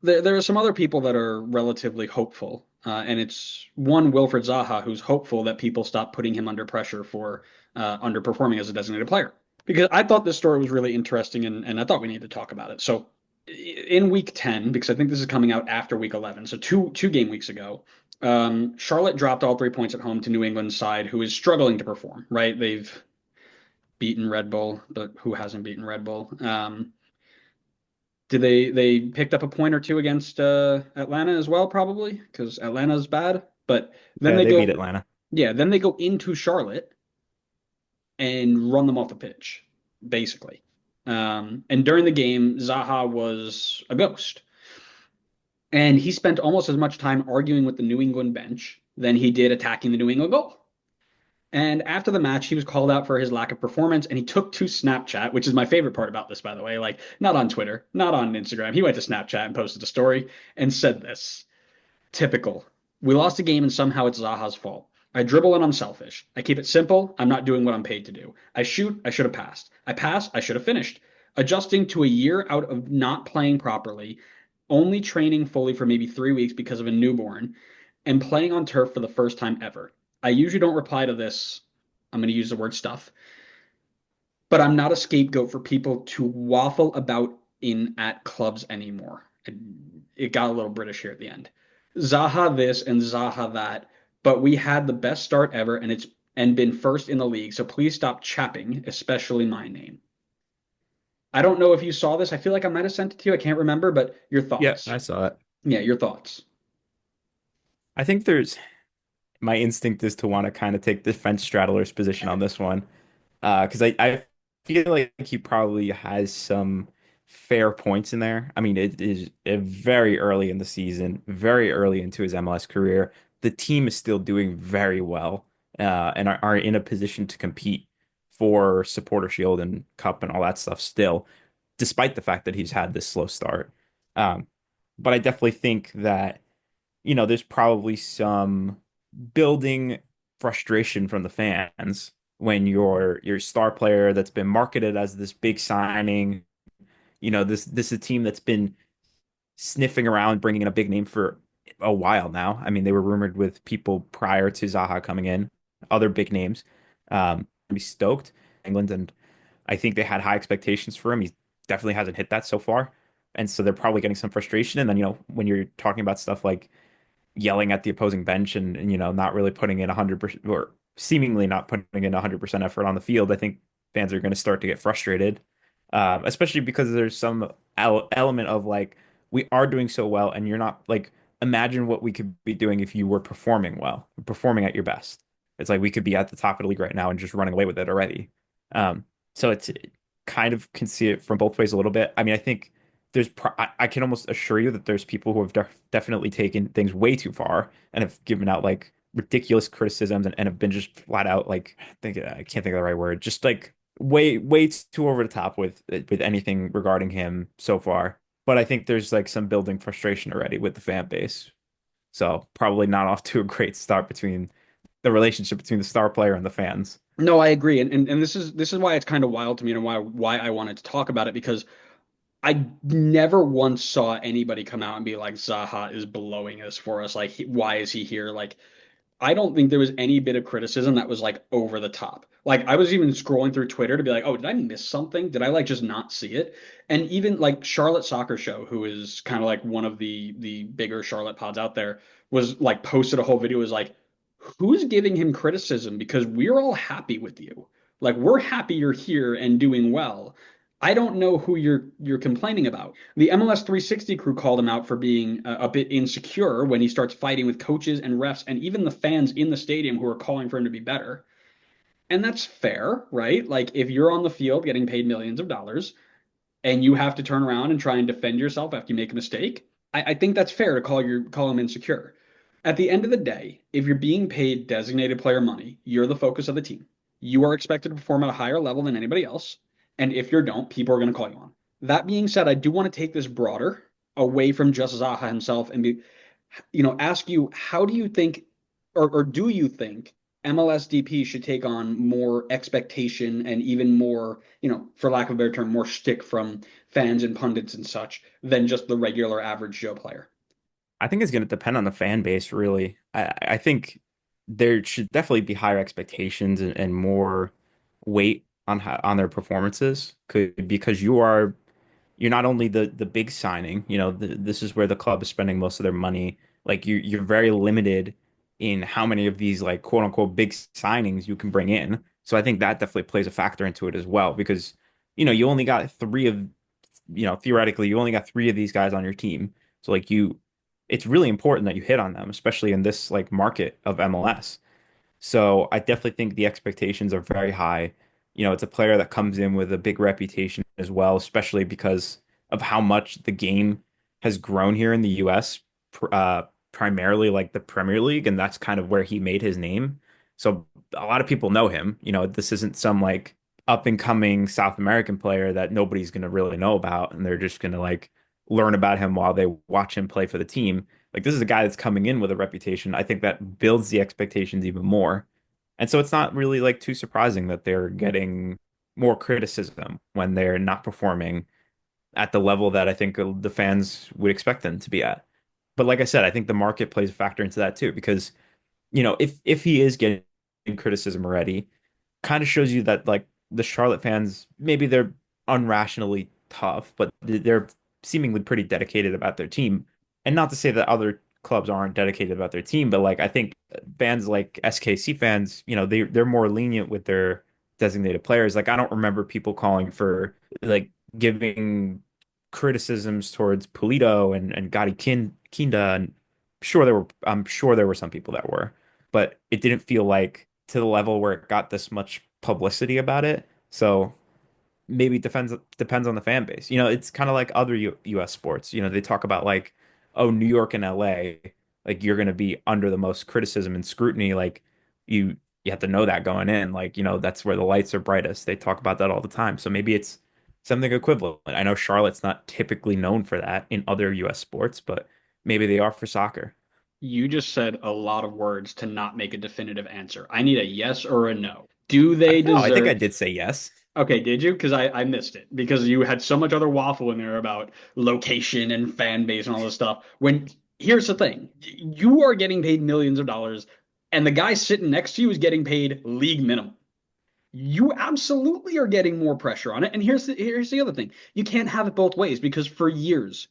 there are some other people that are relatively hopeful, and it's one Wilfred Zaha who's hopeful that people stop putting him under pressure for underperforming as a designated player. Because I thought this story was really interesting, and I thought we needed to talk about it. So in week 10, because I think this is coming out after week 11, so two game weeks ago, Charlotte dropped all 3 points at home to New England's side, who is struggling to perform, right? They've beaten Red Bull, but who hasn't beaten Red Bull? Did they picked up a point or two against Atlanta as well, probably because Atlanta's bad. But then Yeah, they they beat go, Atlanta. yeah, then they go into Charlotte and run them off the pitch, basically. And during the game, Zaha was a ghost, and he spent almost as much time arguing with the New England bench than he did attacking the New England goal. And after the match, he was called out for his lack of performance, and he took to Snapchat, which is my favorite part about this, by the way. Like, not on Twitter, not on Instagram. He went to Snapchat and posted a story and said this. Typical. We lost a game, and somehow it's Zaha's fault. I dribble and I'm selfish. I keep it simple. I'm not doing what I'm paid to do. I shoot. I should have passed. I pass. I should have finished. Adjusting to a year out of not playing properly, only training fully for maybe 3 weeks because of a newborn, and playing on turf for the first time ever. I usually don't reply to this. I'm going to use the word stuff, but I'm not a scapegoat for people to waffle about in at clubs anymore. It got a little British here at the end. Zaha this and Zaha that, but we had the best start ever and been first in the league. So please stop chapping, especially my name. I don't know if you saw this. I feel like I might have sent it to you. I can't remember, but your Yeah, thoughts. I saw it. Yeah, your thoughts. I think there's my instinct is to want to kind of take the fence straddler's position on this one. Because I feel like he probably has some fair points in there. I mean, it is very early in the season, very early into his MLS career. The team is still doing very well, and are in a position to compete for Supporter Shield and Cup and all that stuff still, despite the fact that he's had this slow start. Um, but I definitely think that, there's probably some building frustration from the fans when your star player that's been marketed as this big signing, this is a team that's been sniffing around bringing in a big name for a while now. I mean, they were rumored with people prior to Zaha coming in, other big names. Be stoked, England, and I think they had high expectations for him. He definitely hasn't hit that so far. And so they're probably getting some frustration. And then, when you're talking about stuff like yelling at the opposing bench and not really putting in 100% or seemingly not putting in 100% effort on the field, I think fans are going to start to get frustrated, especially because there's some element of like we are doing so well and you're not like imagine what we could be doing if you were performing well, performing at your best. It's like we could be at the top of the league right now and just running away with it already. So it's kind of can see it from both ways a little bit. I mean, I think I can almost assure you that there's people who have definitely taken things way too far and have given out like ridiculous criticisms and have been just flat out like I can't think of the right word, just like way too over the top with anything regarding him so far. But I think there's like some building frustration already with the fan base. So probably not off to a great start between the relationship between the star player and the fans. No, I agree, and this is why it's kind of wild to me and why I wanted to talk about it because I never once saw anybody come out and be like, Zaha is blowing us for us. Like, why is he here? Like, I don't think there was any bit of criticism that was like over the top. Like, I was even scrolling through Twitter to be like, oh, did I miss something? Did I like just not see it? And even like Charlotte Soccer Show, who is kind of like one of the bigger Charlotte pods out there, was like posted a whole video was like, who's giving him criticism? Because we're all happy with you. Like, we're happy you're here and doing well. I don't know who you're complaining about. The MLS 360 crew called him out for being a bit insecure when he starts fighting with coaches and refs and even the fans in the stadium who are calling for him to be better. And that's fair, right? Like if you're on the field getting paid millions of dollars and you have to turn around and try and defend yourself after you make a mistake, I think that's fair to call him insecure. At the end of the day, if you're being paid designated player money, you're the focus of the team. You are expected to perform at a higher level than anybody else. And if you don't, people are going to call you on. That being said, I do want to take this broader away from just Zaha himself and ask you, how do you think, or do you think MLS DP should take on more expectation and even more, for lack of a better term, more shtick from fans and pundits and such than just the regular average Joe player. I think it's going to depend on the fan base, really. I think there should definitely be higher expectations and more weight on on their performances, because you're not only the big signing, this is where the club is spending most of their money. Like you're very limited in how many of these like quote unquote big signings you can bring in. So I think that definitely plays a factor into it as well, because you only got three of theoretically you only got three of these guys on your team. So like it's really important that you hit on them, especially in this like market of MLS. So I definitely think the expectations are very high. It's a player that comes in with a big reputation as well, especially because of how much the game has grown here in the US, primarily like the Premier League, and that's kind of where he made his name. So a lot of people know him. This isn't some like up and coming South American player that nobody's going to really know about, and they're just going to like learn about him while they watch him play for the team. Like this is a guy that's coming in with a reputation. I think that builds the expectations even more. And so it's not really like too surprising that they're getting more criticism when they're not performing at the level that I think the fans would expect them to be at. But like I said, I think the market plays a factor into that too, because if he is getting criticism already, kind of shows you that like the Charlotte fans, maybe they're unrationally tough, but they're seemingly pretty dedicated about their team. And not to say that other clubs aren't dedicated about their team, but like I think fans like SKC fans, they're more lenient with their designated players. Like I don't remember people calling for like giving criticisms towards Pulido and Gadi Kinda. And I'm sure there were some people that were, but it didn't feel like to the level where it got this much publicity about it. So maybe it depends on the fan base. It's kind of like other US sports. They talk about like, oh, New York and LA, like you're going to be under the most criticism and scrutiny. Like you have to know that going in. Like, that's where the lights are brightest. They talk about that all the time. So maybe it's something equivalent. I know Charlotte's not typically known for that in other US sports, but maybe they are for soccer. You just said a lot of words to not make a definitive answer. I need a yes or a no. Do they No, I think I deserve? did say yes. Okay, did you? Because I missed it because you had so much other waffle in there about location and fan base and all this stuff. When here's the thing, you are getting paid millions of dollars, and the guy sitting next to you is getting paid league minimum. You absolutely are getting more pressure on it. And here's the other thing. You can't have it both ways because for years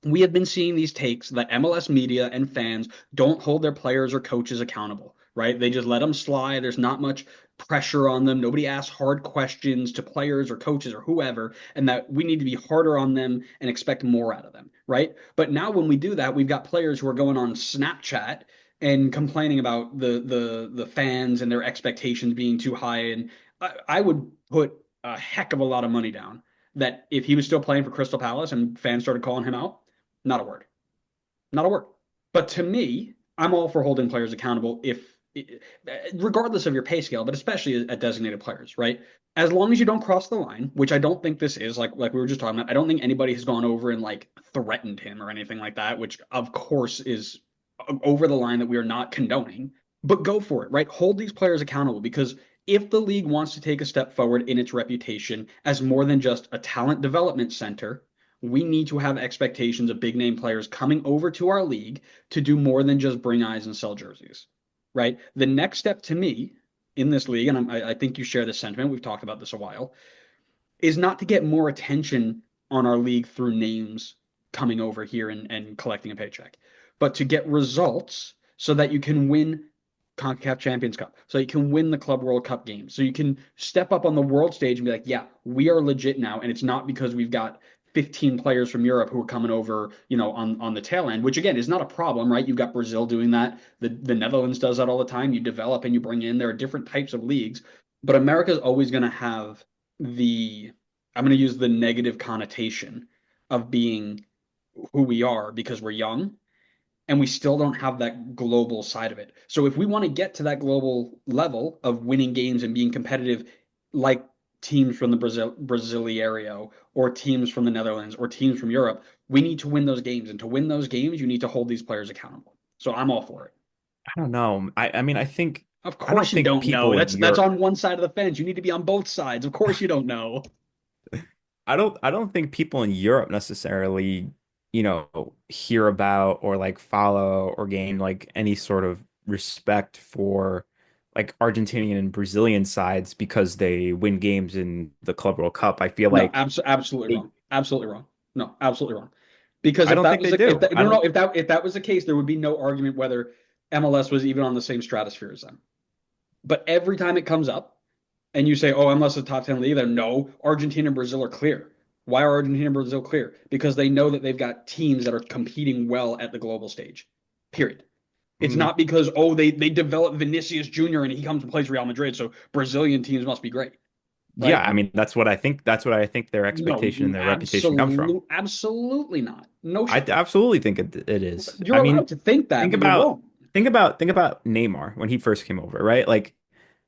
we have been seeing these takes that MLS media and fans don't hold their players or coaches accountable, right? They just let them slide. There's not much pressure on them. Nobody asks hard questions to players or coaches or whoever, and that we need to be harder on them and expect more out of them, right? But now when we do that, we've got players who are going on Snapchat and complaining about the fans and their expectations being too high. And I would put a heck of a lot of money down that if he was still playing for Crystal Palace and fans started calling him out, not a word. Not a word. But to me, I'm all for holding players accountable if regardless of your pay scale, but especially at designated players, right? As long as you don't cross the line, which I don't think this is, like we were just talking about, I don't think anybody has gone over and like threatened him or anything like that, which of course is over the line that we are not condoning. But go for it, right? Hold these players accountable because if the league wants to take a step forward in its reputation as more than just a talent development center, we need to have expectations of big name players coming over to our league to do more than just bring eyes and sell jerseys, right? The next step to me in this league, and I think you share this sentiment, we've talked about this a while, is not to get more attention on our league through names coming over here and collecting a paycheck, but to get results so that you can win CONCACAF Champions Cup, so you can win the Club World Cup games, so you can step up on the world stage and be like, yeah, we are legit now, and it's not because we've got 15 players from Europe who are coming over, on the tail end, which again is not a problem, right? You've got Brazil doing that. The Netherlands does that all the time. You develop and you bring in. There are different types of leagues, but America's always going to have the I'm going to use the negative connotation of being who we are because we're young and we still don't have that global side of it. So if we want to get to that global level of winning games and being competitive like teams from the Brasileiro or teams from the Netherlands or teams from Europe, we need to win those games. And to win those games, you need to hold these players accountable. So I'm all for it. I don't know. I mean, I think Of I course don't you think don't know. people in That's Europe on one side of the fence. You need to be on both sides. Of course you don't know. I don't think people in Europe necessarily, hear about or like follow or gain like any sort of respect for like Argentinian and Brazilian sides because they win games in the Club World Cup. I feel No, like absolutely they, wrong. Absolutely wrong. No, absolutely wrong. Because I if don't that think was they if do. that, I no, no, don't if that was the case, there would be no argument whether MLS was even on the same stratosphere as them. But every time it comes up and you say, "Oh, MLS is a top 10 league," then no, Argentina and Brazil are clear. Why are Argentina and Brazil clear? Because they know that they've got teams that are competing well at the global stage. Period. It's mm, not because they developed Vinicius Jr. and he comes and plays Real Madrid, so Brazilian teams must be great, yeah, right? I mean that's what I think their No, expectation and their reputation come from. absolutely not. No I shot. absolutely think it is. You're I allowed mean, to think that, think but you're about wrong. think about Neymar when he first came over, right? Like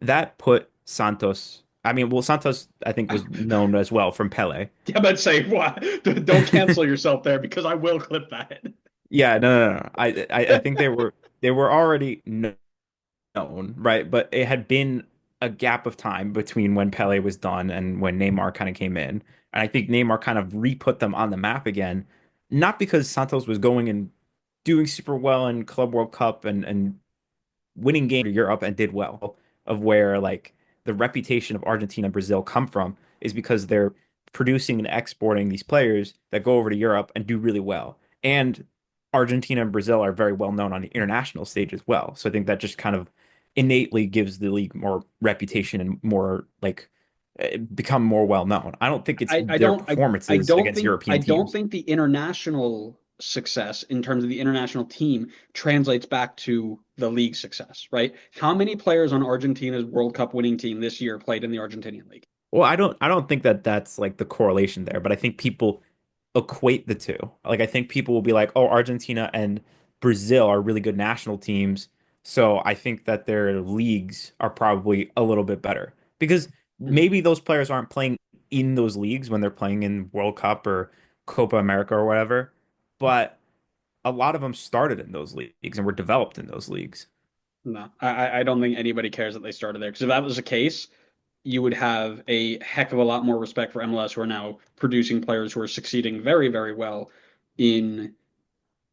that put Santos. I mean, well, Santos I think was known as well from Pele. Yeah, but say what? Don't cancel yourself there because I will clip that. Yeah, no. I think they were already known, right? But it had been a gap of time between when Pele was done and when Neymar kind of came in. And I think Neymar kind of re-put them on the map again, not because Santos was going and doing super well in Club World Cup and winning games in Europe and did well, of where like the reputation of Argentina and Brazil come from is because they're producing and exporting these players that go over to Europe and do really well. And Argentina and Brazil are very well known on the international stage as well. So I think that just kind of innately gives the league more reputation and more like become more well known. I don't think it's I their don't I performances don't against think European teams. the international success in terms of the international team translates back to the league success, right? How many players on Argentina's World Cup winning team this year played in the Argentinian league? Well, I don't think that that's like the correlation there, but I think people equate the two. Like I think people will be like, "Oh, Argentina and Brazil are really good national teams." So I think that their leagues are probably a little bit better because Mhm. maybe those players aren't playing in those leagues when they're playing in World Cup or Copa America or whatever, but a lot of them started in those leagues and were developed in those leagues. No, I don't think anybody cares that they started there because if that was the case, you would have a heck of a lot more respect for MLS, who are now producing players who are succeeding very, very well in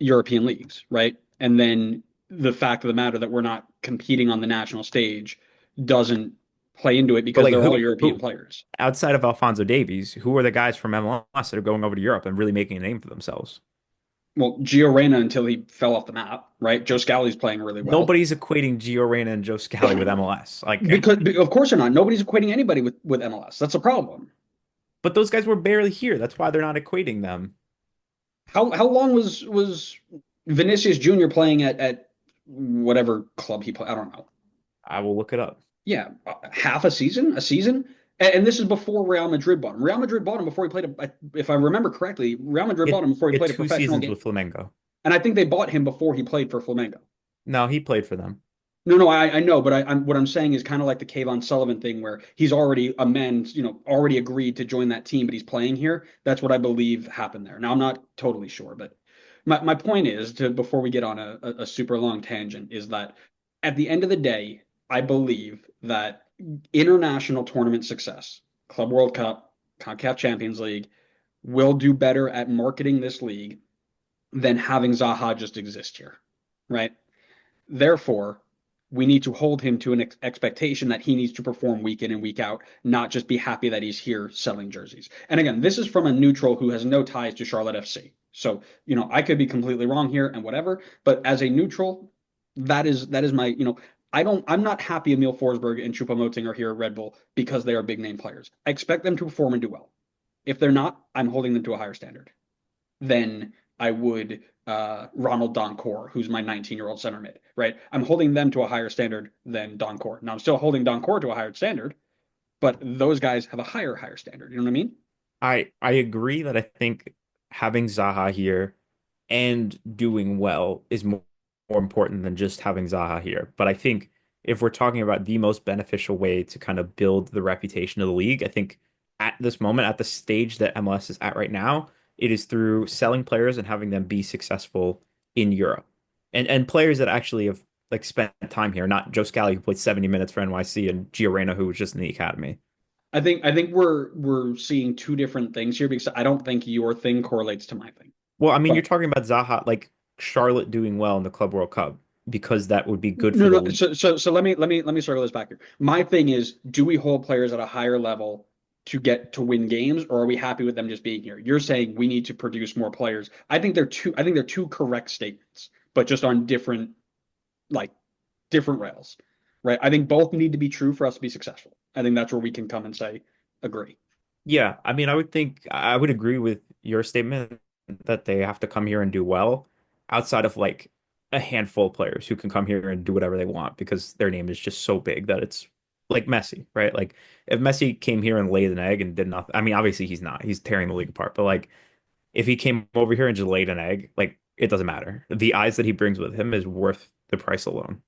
European leagues, right? And then the fact of the matter that we're not competing on the national stage doesn't play into it But because like they're all who European who players. outside of Alfonso Davies, who are the guys from MLS that are going over to Europe and really making a name for themselves? Well, Gio Reyna until he fell off the map, right? Joe Scally's playing really well. Nobody's equating Gio Reyna and Joe Scally with MLS. Like, Because of course they're not. Nobody's equating anybody with MLS. That's a problem. but those guys were barely here. That's why they're not equating them. How long was Vinicius Jr. playing at whatever club he played? I don't know. I will look it up. Yeah, half a season. And this is before Real Madrid bought him. Real Madrid bought him before he played if I remember correctly, Real Madrid He bought had, him before he he had played a two professional seasons game. with Flamengo. And I think they bought him before he played for Flamengo. No, he played for them. No, no, I know, but what I'm saying is kind of like the Kayvon Sullivan thing, where he's already already agreed to join that team, but he's playing here. That's what I believe happened there. Now I'm not totally sure, but my point is to before we get on a super long tangent is that at the end of the day, I believe that international tournament success, Club World Cup, CONCACAF Champions League, will do better at marketing this league than having Zaha just exist here, right? Therefore, we need to hold him to an expectation that he needs to perform week in and week out, not just be happy that he's here selling jerseys. And again, this is from a neutral who has no ties to Charlotte FC. So, I could be completely wrong here and whatever, but as a neutral, that is my, I'm not happy Emil Forsberg and Choupo-Moting are here at Red Bull because they are big name players. I expect them to perform and do well. If they're not, I'm holding them to a higher standard than I would Ronald Doncourt, who's my 19-year-old center mid, right? I'm holding them to a higher standard than Doncourt. Now I'm still holding Doncourt to a higher standard, but those guys have a higher standard. You know what I mean? I agree that I think having Zaha here and doing well is more important than just having Zaha here. But I think if we're talking about the most beneficial way to kind of build the reputation of the league, I think at this moment, at the stage that MLS is at right now, it is through selling players and having them be successful in Europe. And players that actually have like spent time here, not Joe Scally who played 70 minutes for NYC and Gio Reyna who was just in the academy. I think we're seeing two different things here because I don't think your thing correlates to my thing. Well, I mean, you're But talking about Zaha, like Charlotte doing well in the Club World Cup because that would be good no, for the no. league. So let me circle this back here. My thing is, do we hold players at a higher level to get to win games, or are we happy with them just being here? You're saying we need to produce more players. I think they're two correct statements, but just on different like different rails, right? I think both need to be true for us to be successful. I think that's where we can come and say agree. Yeah, I mean, I would agree with your statement that they have to come here and do well outside of like a handful of players who can come here and do whatever they want because their name is just so big that it's like Messi, right? Like if Messi came here and laid an egg and did nothing, I mean, obviously he's not, he's tearing the league apart, but like if he came over here and just laid an egg, like it doesn't matter. The eyes that he brings with him is worth the price alone.